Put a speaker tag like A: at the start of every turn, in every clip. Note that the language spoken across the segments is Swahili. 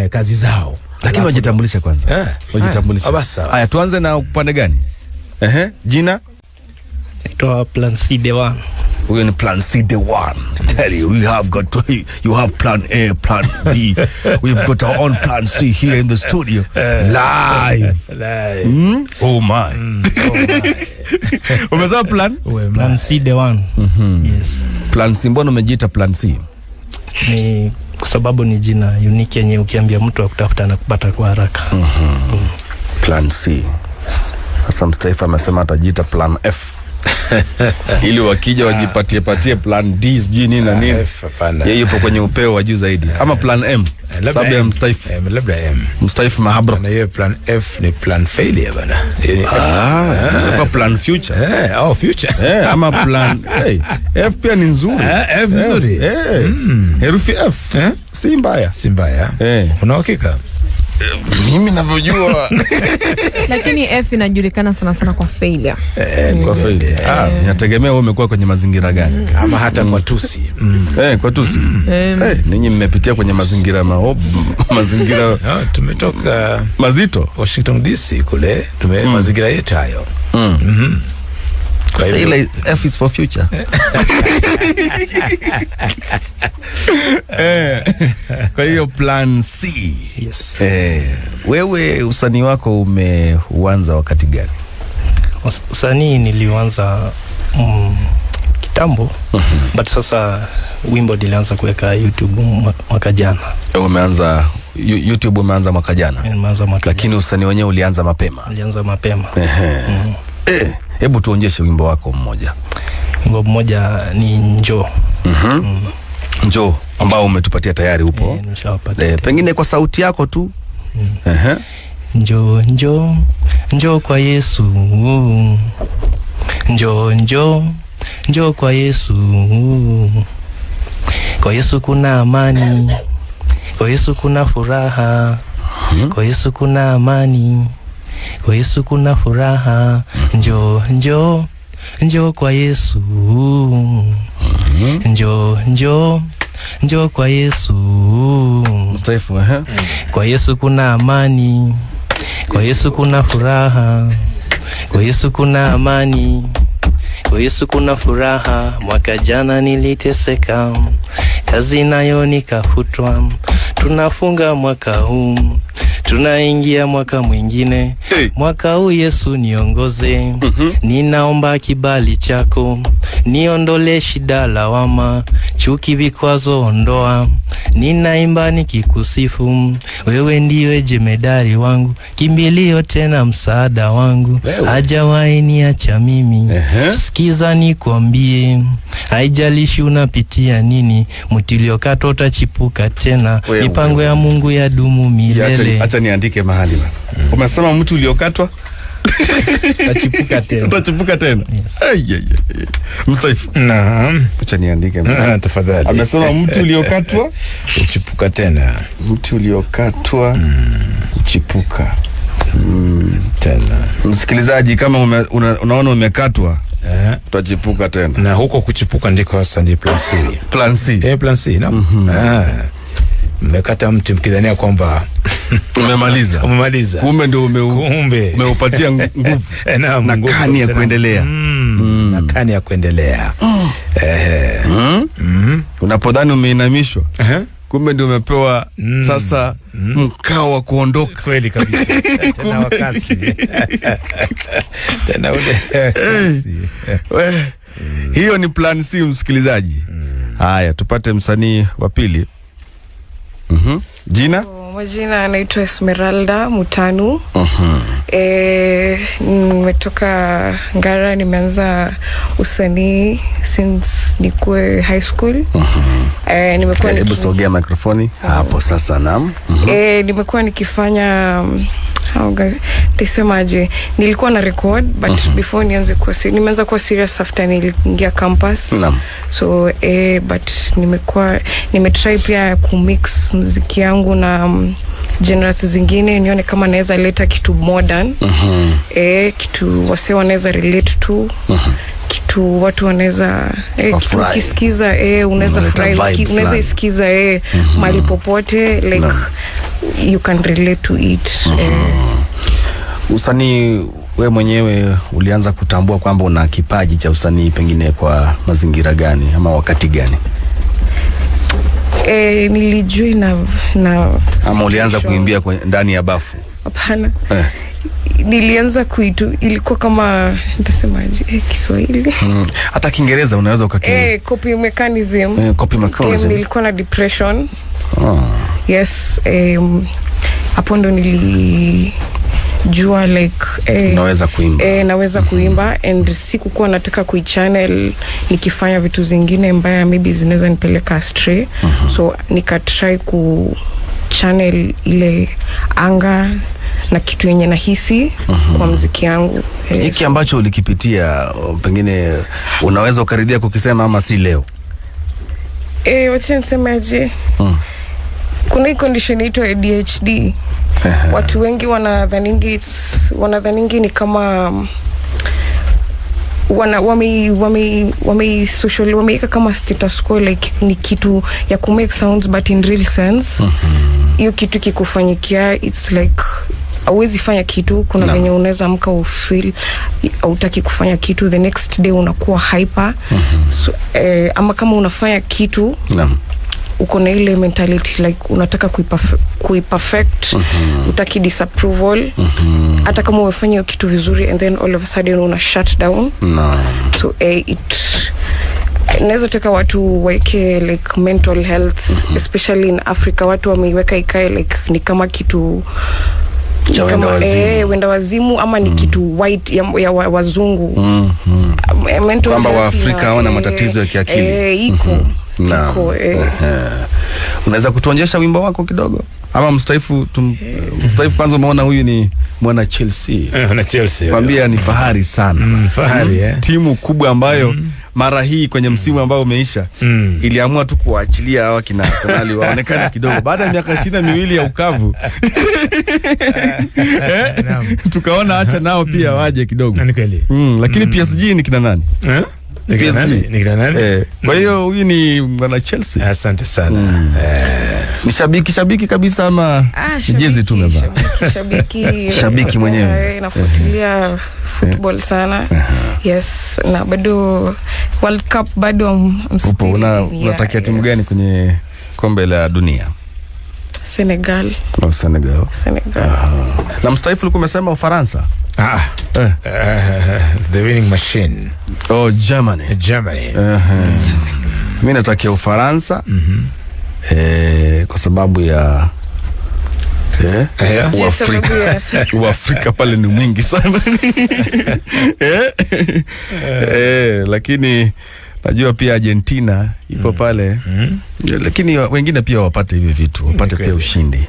A: kazi zao.
B: Lakini wajitambulisha kwanza. Wajitambulisha. Haya, tuanze na upande gani? Jina?
C: Naitwa Plan C the One.
B: We're in Plan C the One. Tell you, you have Plan A, Plan B. We've got our own Plan C here in the studio. Live. Oh my. Umesema Plan
C: C the One. Yes.
B: Plan C, mbona umejiita Plan C?
C: Ni kwa sababu ni jina unique yenye ukiambia mtu akutafuta na kupata kwa haraka.
B: Plan C. Sasa mstaifa amesema atajiita Plan F. Ili wakija wajipatie Plan D sijui nini na nini. Yeye yupo kwenye upeo wa juu zaidi. Ama Plan M. Sababu ya mstaifa.
A: Labda M.
B: Mstaifa mahabra.
A: Na yeye Plan F ni Plan failure bana.
B: Sasa Plan future.
A: Future.
B: Ama Plan F pia ni nzuri.
A: F nzuri.
B: Herufi F. Si mbaya. Una hakika? Mimi ninavyojua.
D: Lakini F inajulikana sana kwa failure.
B: Kwa failure. Inategemea wewe umekuwa kwenye mazingira gani.
A: Ama hata kwa tusi.
B: Kwa tusi. Ninyi mmepitia kwenye mazingira mazingira
A: tumetoka
B: mazito.
A: Washington DC kule, mazingira yetu hayo.
B: Kwa hiyo F is for future. Kwa hiyo Plan C.
C: Yes.
B: Wewe usanii wako umeuanza wakati gani?
C: Usanii nilianza kitambo, but sasa wimbo nilianza kuweka YouTube mwaka jana.
B: Umeanza YouTube umeanza mwaka jana? Lakini usanii wenyewe ulianza mapema. Hebu tuonyeshe wimbo wako mmoja.
C: Wimbo mmoja ni Njoo.
B: Njoo ambao umetupatia tayari upo. Pengine kwa sauti yako tu.
C: Njoo kwa Yesu. Njoo kwa Yesu. Kwa Yesu kuna amani. Kwa Yesu kuna furaha. Kwa Yesu kuna amani. Kwa Yesu kuna furaha. Njoo kwa Yesu. Njoo kwa Yesu.
B: Mstaifu,
C: Kwa Yesu kuna amani. Kwa Yesu kuna furaha. Kwa Yesu kuna amani. Kwa Yesu kuna furaha. Mwaka jana niliteseka, kazi nayo nikafutwa. Tunafunga mwaka huu, tunaingia mwaka mwingine. Mwaka huu Yesu niongoze. Ninaomba kibali chako, niondole shida lawama, chuki vikwazo ondoa. Ninaimba nikikusifu, wewe ndiwe jemedari wangu, kimbilio tena msaada wangu. Hajawahi niacha mimi. Sikiza nikwambie, haijalishi unapitia nini, mti uliokatwa utachipuka tena. Mipango ya Mungu ya dumu milele.
B: Acha niandike mahali. Umesema mtu uliokatwa utachipuka tena. Mstaifu.
A: Naam.
B: Acha niandike
A: tafadhali.
B: Amesema mtu uliokatwa
A: uchipuka tena.
B: Mtu uliokatwa uchipuka
A: tena.
B: Msikilizaji, kama unaona umekatwa utachipuka tena.
A: Na huko kuchipuka ndiko hasa ndi Plan C.
B: Plan C.
A: Plan C, na mmekata mti mkidhania kwamba
B: umemaliza. Kumbe ndio umeupatia nguvu na kani ya kuendelea.
A: Na kani ya kuendelea.
B: Unapodhani umeinamishwa, kumbe ndio umepewa sasa mkao wa kuondoka.
A: Kweli kabisa. Tena wakasi. Tena ule kasi.
B: Hiyo ni Plan C, msikilizaji. Haya, tupate msanii wa pili. Jina?
E: Majina anaitwa Esmeralda Mutanu. Nimetoka Ngara, nimeanza usanii since nikuwe high school. Nimekuwa
B: hebu sogea mikrofoni hapo sasa. Naam.
E: Nimekuwa nikifanya nisemaje, nilikuwa na record but before nimeanza kuwa serious after niliingia campus. So but nimetry pia kumix muziki yangu na genres zingine, nione kama naweza leta kitu modern. Kitu wase wanaweza relate to. kitu watu wanaweza kitu ukisikiza unaweza furahi, unaweza isikiza mahali popote like you can relate to it.
B: Usanii, wewe mwenyewe ulianza kutambua kwamba una kipaji cha usanii pengine kwa mazingira gani ama wakati gani?
E: Nilijua na
B: ama ulianza kuimbia ndani ya bafu?
E: Hapana. Nilianza ilikuwa kama nitasemaje Kiswahili.
B: Hata Kiingereza unaweza ukakiri.
E: Copy mechanism.
B: Copy mechanism.
E: Nilikuwa na depression. Yes, hapo ndo nilijua like
B: naweza kuimba.
E: Naweza kuimba and sikukuwa nataka kuichannel nikifanya vitu zingine mbaya maybe zinaweza nipeleka astray. So nikatry channel ile anga na kitu yenye nahisi kwa muziki yangu.
B: Hiki ambacho ulikipitia pengine unaweza ukaridhia kukisema ama si leo?
E: Wacha nisemaje? Kuna hii condition inaitwa ADHD. Watu wengi wanadhaningi ni kama wameweka kama status quo like ni kitu ya ku make sounds, but in real sense hiyo kitu kikufanyikia it's like hauwezi fanya kitu. Kuna venye unaweza amka ufeel hautaki kufanya kitu, the next day unakuwa hyper. So, ama kama unafanya kitu uko na ile mentality like unataka kuiperfect, utaki disapproval, hata kama umefanya hiyo kitu vizuri and then all of a sudden una shut down. So naweza taka watu waeke like mental health, especially in Africa, watu wameiweka ikae like ni kama kitu wenda wazimu ama ni kitu white ya wazungu.
B: Kwamba wa Afrika hawana matatizo ya kiakili. Unaweza kutuonyesha wimbo wako kidogo? Ama mstaifu kwanza, umeona huyu ni mwana Chelsea.
A: Mwana Chelsea.
B: Kwambia ni fahari sana.
A: Fahari timu
B: kubwa ambayo mara hii kwenye msimu ambao umeisha iliamua tu kuachilia hawa kina Arsenal waonekane kidogo baada ya miaka 22 ya ukavu. Tukaona acha nao pia waje kidogo.
A: Ni kweli.
B: Lakini PSG ni kina nani?
A: Ni kina nani?
B: Kwa hiyo huyu ni mwana Chelsea.
A: Asante sana.
B: Ni shabiki kabisa ama jezi tu umevaa? Shabiki mwenyewe.
E: Nafuatilia football sana. Yes, na bado World Cup bado
B: upo. Unatakia timu gani kwenye kombe la dunia?
E: Senegal.
B: Senegal. Na mstaifu ulikuwa umesema Ufaransa?
A: The winning machine.
B: Germany. Mimi natakia Ufaransa. Kwa sababu ya Uafrika pale ni mwingi sana. Lakini najua pia Argentina ipo pale. Lakini wengine pia wapate hivi vitu, wapate pia ushindi.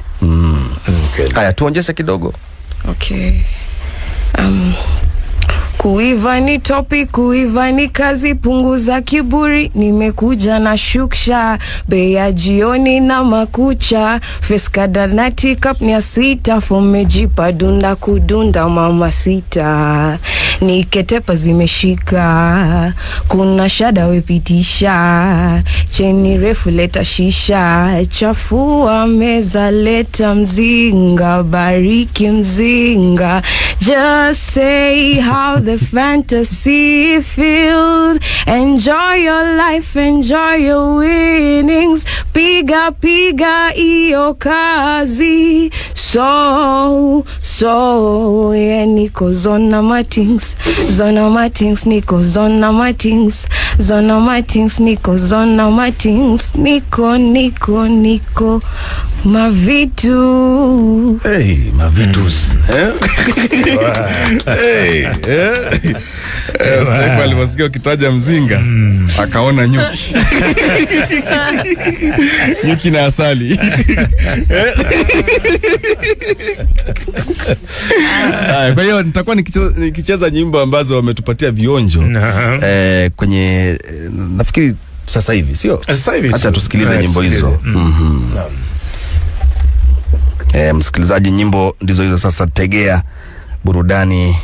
B: Haya, tuonjeshe kidogo.
E: Okay. Kuiva ni topic, kuiva ni kazi, punguza kiburi, nimekuja na shuksha, bei ya jioni na makucha, feskada na tikap ni 6, fomejipa dunda kudunda mama sita, niketepa zimeshika, kuna shada wepitisha, cheni refu leta shisha, chafua meza leta mzinga, bariki mzinga, just say how the fantasy feels, enjoy your life, enjoy your winnings, piga iyo kazi, so yeah, niko zona matings, niko zona matings, niko zona matings, niko mavitu.
B: Mavitus. Stefan alimsikia ukitaja mzinga akaona nyuki. Nyuki na asali. Kwa hiyo nitakuwa nikicheza nyimbo ambazo wametupatia vionjo kwenye nafikiri sasa hivi, sio?
A: Sasa hivi.
B: Acha tusikilize nyimbo hizo. Msikilizaji, nyimbo ndizo hizo sasa. Tegea burudani.